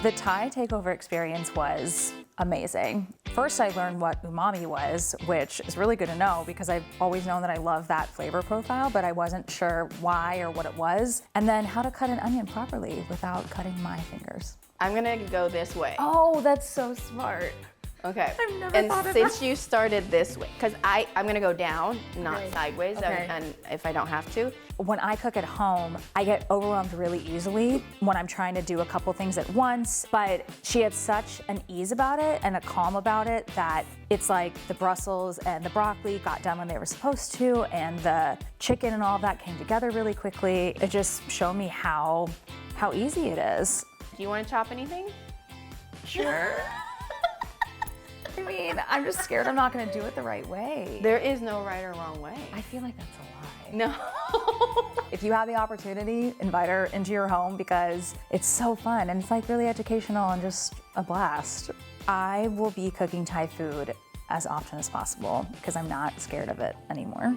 The Thai Takeover experience was amazing. First, I learned what umami was, which is really good to know because I've always known that I love that flavor profile, but I wasn't sure why or what it was. And then how to cut an onion properly without cutting my fingers. I'm gonna go this way. Oh, that's so smart. Okay. I've never and thought of since that. you started this way, because I'm gonna go down, not Okay. sideways, Okay. and if I don't have to. When I cook at home, I get overwhelmed really easily when I'm trying to do a couple things at once, but she had such an ease about it and a calm about it that it's like the Brussels and the broccoli got done when they were supposed to, and the chicken and all of that came together really quickly. It just showed me how easy it is. Do you want to chop anything? Sure. I mean, I'm just scared I'm not gonna do it the right way. There is no right or wrong way. I feel like that's a lie. No. If you have the opportunity, invite her into your home because it's so fun and it's like really educational and just a blast. I will be cooking Thai food as often as possible because I'm not scared of it anymore.